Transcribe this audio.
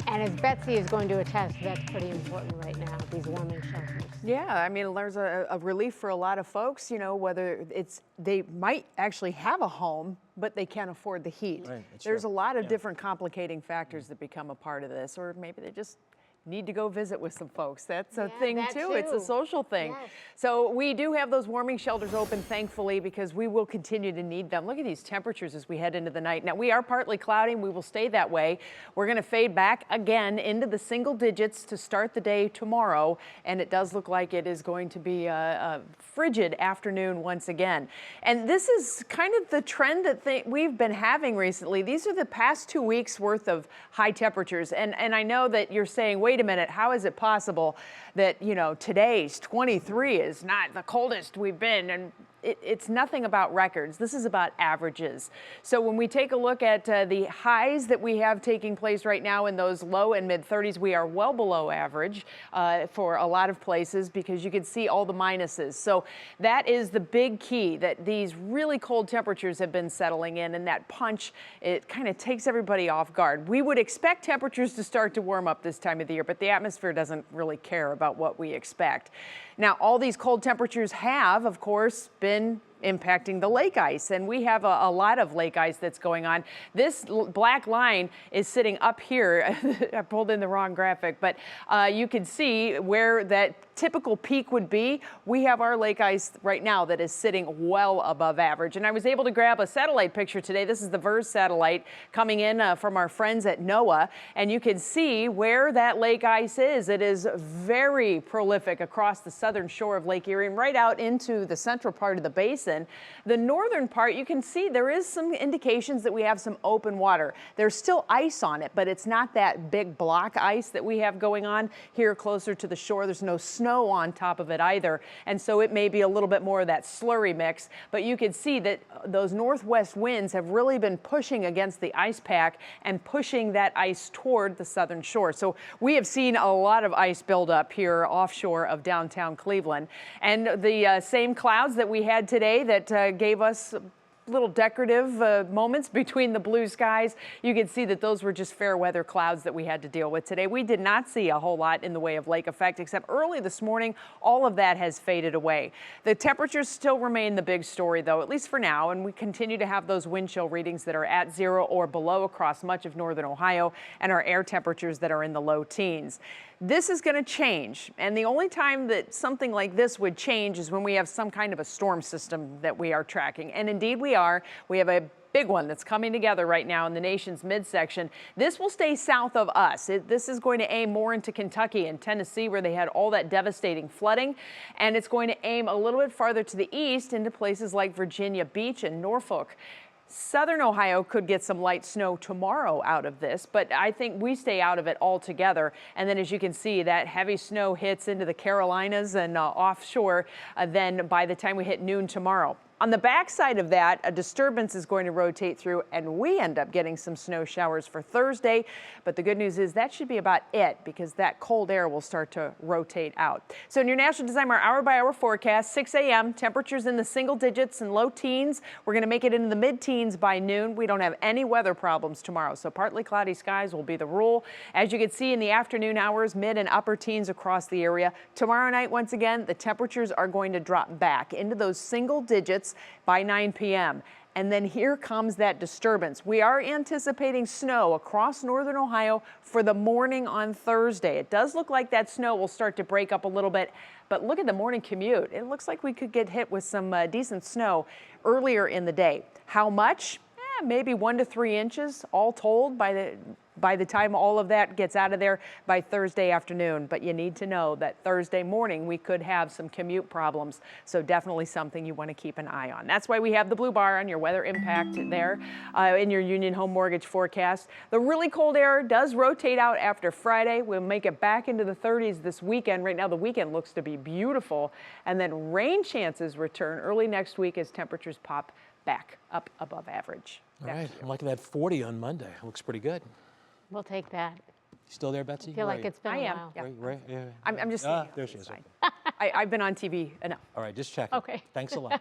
And as Betsy is going to attest, that's pretty important right now, these warming shelters. Yeah, I mean, there's a relief for a lot of folks, you know, whether they might actually have a home, but they can't afford the heat. Right, There's true. a lot of different complicating factors that become a part of this, or maybe they just need to go visit with some folks. That's a thing that too. It's a too. social thing. Yes. So we do have those warming shelters open, thankfully, because we will continue to need them. Look at these temperatures as we head into the night. Now, we are partly cloudy, and we will stay that way. We're going to fade back again into the single digits to start the day tomorrow, and it does look like it is going to be a frigid afternoon once again. And this is kind of the trend that we've been having recently. These are the past 2 weeks worth of high temperatures, and I know that you're saying, wait a minute, how is it possible that, you know, today's 23 is not the coldest we've been? And it's nothing about records. This is about averages. So when we take a look at the highs that we have taking place right now in those low and mid 30s, we are well below average for a lot of places, because you can see all the minuses. So that is the big key, that these really cold temperatures have been settling in, and that punch, it kind of takes everybody off guard. We would expect temperatures to start to warm up this time of the year, but the atmosphere doesn't really care about what we expect. Now, all these cold temperatures have, of course, been impacting the lake ice, and we have a lot of lake ice that's going on. This black line is sitting up here. I pulled in the wrong graphic, but you can see where that typical peak would be. We have our lake ice right now that is sitting well above average, and I was able to grab a satellite picture today. This is the VERS satellite coming in from our friends at NOAA, and you can see where that lake ice is. It is very prolific across the southern shore of Lake Erie and right out into the central part of the basin. The northern part, you can see there is some indications that we have some open water. There's still ice on it, but it's not that big block ice that we have going on here closer to the shore. There's no snow on top of it either, and so it may be a little bit more of that slurry mix, but you can see that those northwest winds have really been pushing against the ice pack and pushing that ice toward the southern shore. So we have seen a lot of ice buildup here offshore of downtown Cleveland, and the same clouds that we had today that gave us little decorative moments between the blue skies. You can see that those were just fair weather clouds that we had to deal with today. We did not see a whole lot in the way of lake effect, except early this morning. All of that has faded away. The temperatures still remain the big story, though, at least for now, and we continue to have those wind chill readings that are at 0 or below across much of northern Ohio, and our air temperatures that are in the low teens. This is going to change, and the only time that something like this would change is when we have some kind of a storm system that we are tracking, and indeed we are. We have a big one that's coming together right now in the nation's midsection. This will stay south of us. This is going to aim more into Kentucky and Tennessee, where they had all that devastating flooding, and it's going to aim a little bit farther to the east into places like Virginia Beach and Norfolk. Southern Ohio could get some light snow tomorrow out of this, but I think we stay out of it altogether. And then, as you can see, that heavy snow hits into the Carolinas and offshore then by the time we hit noon tomorrow. On the backside of that, a disturbance is going to rotate through, and we end up getting some snow showers for Thursday. But the good news is that should be about it, because that cold air will start to rotate out. So in your National Designer hour-by-hour forecast, 6 a.m., temperatures in the single digits and low teens. We're going to make it into the mid-teens by noon. We don't have any weather problems tomorrow, so partly cloudy skies will be the rule. As you can see in the afternoon hours, mid and upper teens across the area. Tomorrow night, once again, the temperatures are going to drop back into those single digits by 9 p.m. And then here comes that disturbance. We are anticipating snow across northern Ohio for the morning on Thursday. It does look like that snow will start to break up a little bit, but look at the morning commute. It looks like we could get hit with some decent snow earlier in the day. How much? Maybe 1 to 3 inches all told by the time all of that gets out of there by Thursday afternoon. But you need to know that Thursday morning we could have some commute problems, so definitely something you want to keep an eye on. That's why we have the blue bar on your weather impact there in your Union Home Mortgage forecast. The really cold air does rotate out after Friday. We'll make it back into the 30s this weekend. Right now the weekend looks to be beautiful, and then rain chances return early next week as temperatures pop back up above average. All right, I'm liking that 40 on Monday. Looks pretty good. We'll take that. You still there, Betsy? I feel like it's been I a am. while. Yeah. Right, yeah. I'm just there she is. Okay. I've been on TV enough. All right, just checking. Okay. Thanks a lot.